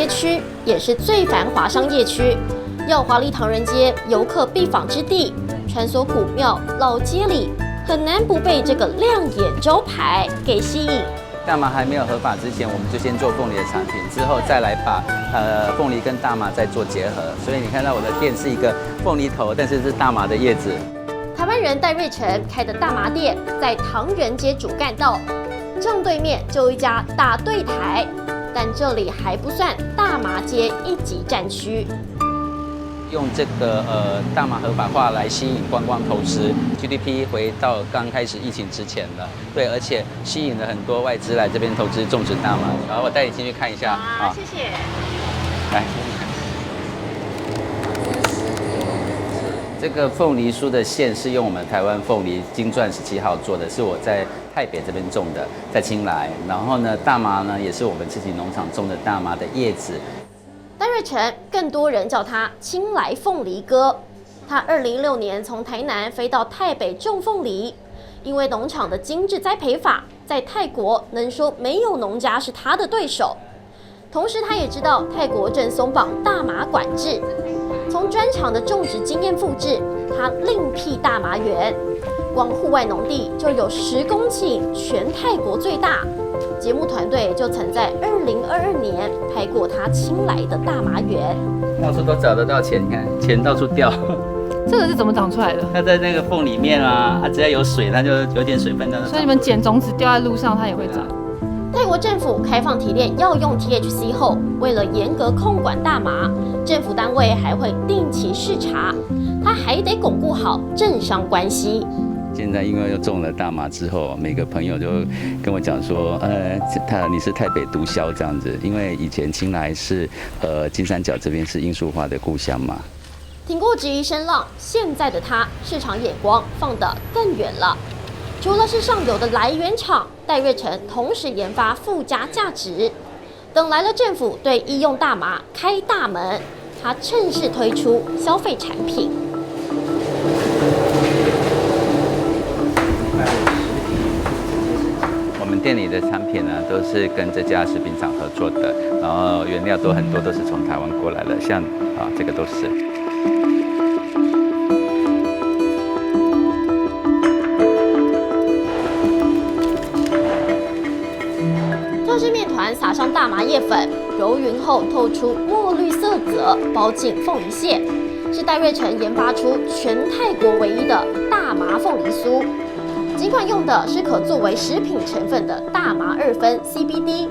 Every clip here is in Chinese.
街区，也是最繁华商业区。耀华丽唐人街，游客必访之地，穿梭古庙老街里，很难不被这个亮眼招牌给吸引。大麻还没有合法之前，我们就先做凤梨的产品，之后再来把凤梨跟大麻再做结合。所以你看到我的店是一个凤梨头，但是是大麻的叶子。台湾人戴瑞成开的大麻店在唐人街主干道，正对面就一家大对台，但这里还不算大麻街一级战区。用这个大麻合法化来吸引观光投资 ，GDP 回到刚开始疫情之前了。对，而且吸引了很多外资来这边投资种植大麻。然后我带你进去看一下啊，谢谢。来，这个凤梨酥的馅是用我们台湾凤梨金钻17号做的，是我在台北这边种的，在清莱。然后呢，大麻呢也是我们自己农场种的大麻的叶子。戴瑞成，更多人叫他清莱凤梨哥。他2016年从台南飞到台北种凤梨，因为农场的精致栽培法，在泰国能说没有农家是他的对手。同时，他也知道泰国正松绑大麻管制，从专长的种植经验复制，他另辟大麻园，光户外农地就有10公顷，全泰国最大。节目团队就曾在2022年拍过他清莱的大麻园，到处都找得到钱，你看钱到处掉。这个是怎么长出来的？它在那个缝里面啊，它只要有水，它就有点水分，所以你们捡种子掉在路上，它也会长。泰国政府开放提炼药用 THC 后，为了严格控管大麻，政府单位还会定期视察，他还得巩固好政商关系。现在因为又种了大麻之后，每个朋友就跟我讲说，你是台北毒枭这样子，因为以前清莱是金三角这边是罂粟花的故乡嘛。挺过质疑声浪，现在的他市场眼光放得更远了。除了是上游的来源厂，戴瑞成同时研发附加价值。等来了政府对医用大麻开大门，他趁势推出消费产品。我们店里的产品呢，都是跟这家食品厂合作的，然后原料很多都是从台湾过来的，像这个都是。特制面团撒上大麻叶粉，揉匀后透出墨绿色泽，包进凤梨馅，是戴瑞成研发出全泰国唯一的大麻凤梨酥。尽管用的是可作为食品成分的大麻2酚 CBD，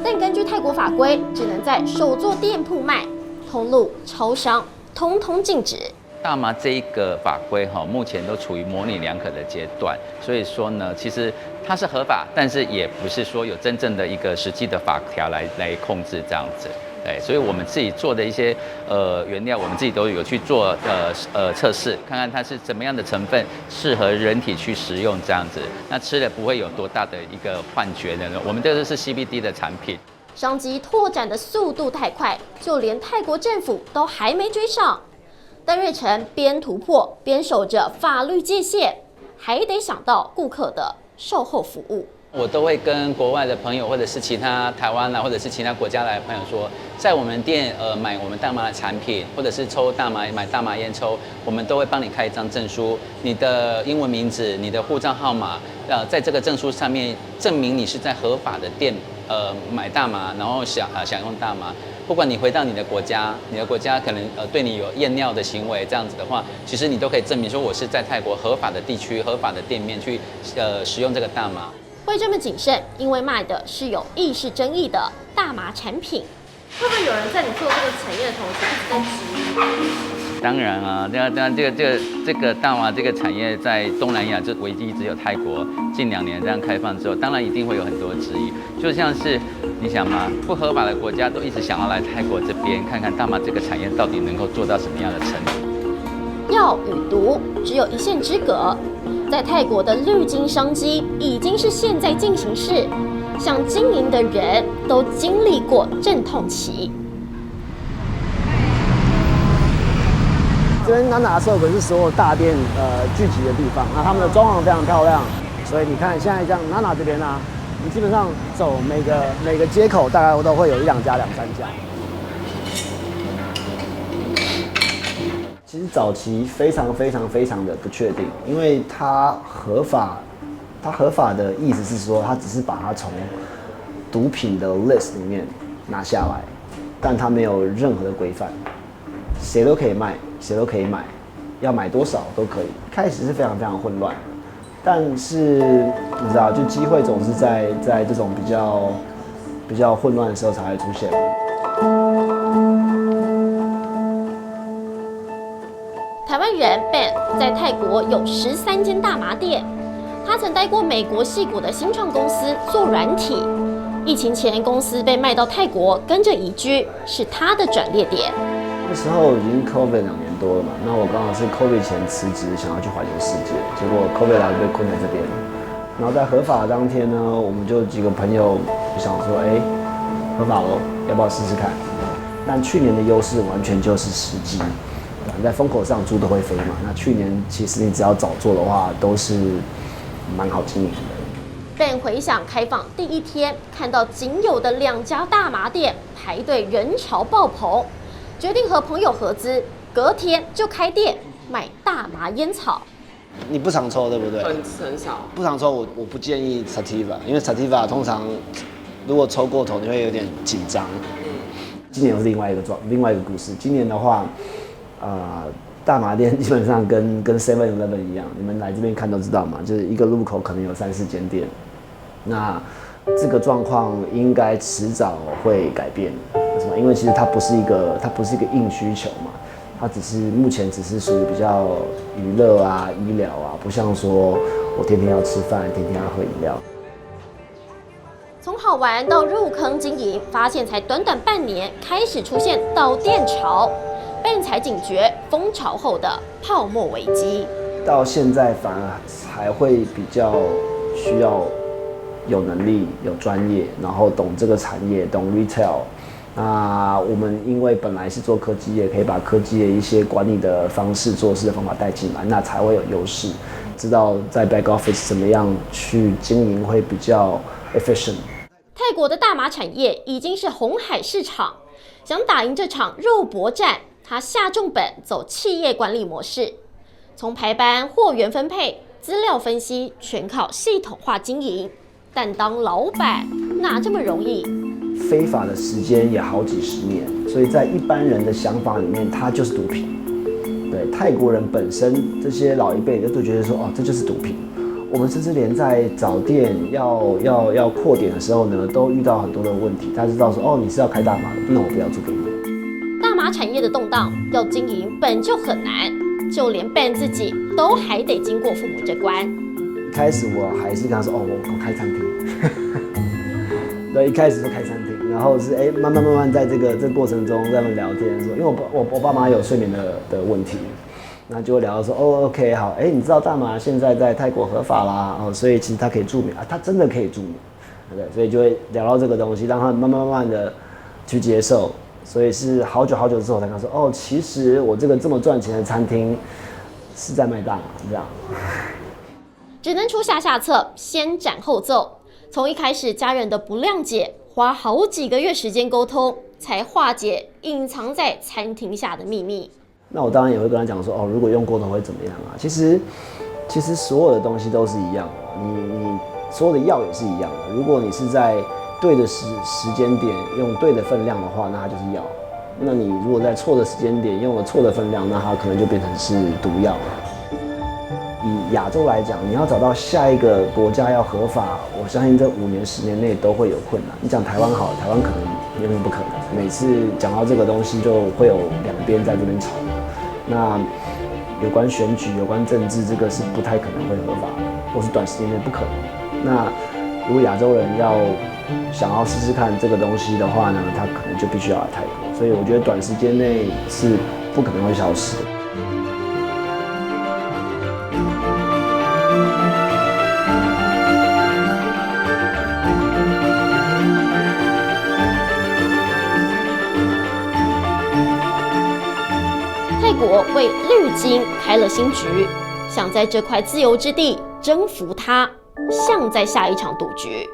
但根据泰国法规，只能在手作店铺卖，通路、超商通通禁止。大麻这一个法规目前都处于模棱两可的阶段，所以说呢，其实它是合法，但是也不是说有真正的一个实际的法条来控制这样子。对，所以我们自己做的一些原料，我们自己都有去做测试，看看它是怎么样的成分适合人体去食用这样子，那吃了不会有多大的一个幻觉的。我们这个是 CBD 的产品。商机拓展的速度太快，就连泰国政府都还没追上。戴瑞成边突破边守着法律界限，还得想到顾客的售后服务。我都会跟国外的朋友，或者是其他台湾或者是其他国家来的朋友说，在我们店买我们大麻的产品，或者是抽大麻买大麻烟抽，我们都会帮你开一张证书，你的英文名字、你的护照号码，在这个证书上面证明你是在合法的店买大麻，然后享用大麻。不管你回到你的国家可能对你有验尿的行为，这样子的话，其实你都可以证明说我是在泰国合法的地区、合法的店面去使用这个大麻。会这么谨慎，因为卖的是有意识争议的大麻产品。会不会有人在你做这个产业的同时一直在质疑？当然啊，这个大麻这个产业在东南亚就唯一只有泰国近2年这样开放之后，当然一定会有很多质疑。就像是你想嘛，不合法的国家都一直想要来泰国这边看看大麻这个产业到底能够做到什么样的程度。药与毒只有一线之隔。在泰国的绿金商机已经是现在进行式，想经营的人都经历过阵痛期。这边Nana Souk是所有大店聚集的地方，那他们的装潢非常漂亮，所以你看现在像Nana这边啊，你基本上走每个街口大概都会有1、2家、2、3家。早期非常的不确定，因为它合法的意思是说，它只是把它从毒品的 list 里面拿下来，但它没有任何的规范，谁都可以卖，谁都可以买，要买多少都可以。开始是非常混乱，但是你知道，就机会总是在这种比较混乱的时候才会出现。台湾人 Ben 在泰国有13间大麻店，他曾待过美国矽谷的新创公司做软体。疫情前，公司被卖到泰国，跟着移居，是他的转捩点。那时候已经 COVID 2年多了嘛，那我刚好是 COVID 前辞职，想要去环游世界，结果 COVID 来被困在这边。然后在合法的当天呢，我们就几个朋友就想说，合法咯，要不要试试看？但去年的优势完全就是时机，在风口上猪都会飞嘛。那去年其实你只要早做的话，都是蛮好经营的。Ben 回想开放第一天，看到仅有的2家大麻店排队人潮爆棚，决定和朋友合资，隔天就开店卖大麻烟草。你不常抽对不对？很少。不常抽，我不建议 Sativa， 因为 Sativa 通常如果抽过头，你会有点紧张。今年又是另外一个故事。今年的话，大麻店基本上跟 7-Eleven 一样，你们来这边看都知道嘛，就是一个路口可能有3-4间店。那这个状况应该迟早会改变，为什么？因为其实它不是一个硬需求嘛，它目前只是属于比较娱乐啊、医疗啊，不像说我天天要吃饭、天天要喝饮料。从好玩到入坑经营，发现才短短半年，开始出现倒店潮，Ben才警觉风潮后的泡沫危机。到现在反而还会比较需要有能力、有专业，然后懂这个产业、懂 retail。那我们因为本来是做科技业，可以把科技的一些管理的方式、做事的方法带进来，那才会有优势。知道在 back office 怎么样去经营会比较 efficient。泰国的大麻产业已经是红海市场，想打赢这场肉搏战，他下重本走企业管理模式，从排班、货源分配、资料分析，全靠系统化经营。但当老板哪这么容易？非法的时间也好几十年，所以在一般人的想法里面，它就是毒品。对泰国人本身这些老一辈的都觉得说，这就是毒品。我们甚至连在找店要扩点的时候呢，都遇到很多的问题。他知道说，你是要开大麻的，那我不要租给你。大麻产业的动荡，要经营本就很难，就连 Ben 自己都还得经过父母这关。一开始我还是跟他说，我开餐厅。对，一开始就开餐厅，然后是慢慢在这个过程中在那聊天说，因为我爸妈有睡眠的问题，那就会聊到说，OK 好，你知道大麻现在在泰国合法啦，所以其实它可以助眠啊，它真的可以助眠，对不对？所以就会聊到这个东西，让他慢慢的去接受，所以是好久之后才跟他说，其实我这个这么赚钱的餐厅是在卖大麻这样。只能出下策，先斩后奏。从一开始家人的不谅解，花好几个月时间沟通，才化解隐藏在餐厅下的秘密。那我当然也会跟他讲说，如果用过头会怎么样啊？其实所有的东西都是一样的，你所有的药也是一样的。如果你是在对的时间点用对的分量的话，那它就是药。那你如果在错的时间点用了错的分量，那它可能就变成是毒药了。以亚洲来讲，你要找到下一个国家要合法，我相信这5年10年内都会有困难。你讲台湾好了，台湾可能永远不可能。每次讲到这个东西，就会有2边在这边吵。那有关选举、有关政治，这个是不太可能会合法的，或是短时间内不可能。那如果亚洲人想要试试看这个东西的话呢，他可能就必须要来泰国。所以我觉得短时间内是不可能会消失的。泰国为绿金开了新局，想在这块自由之地征服它，像在下一场赌局。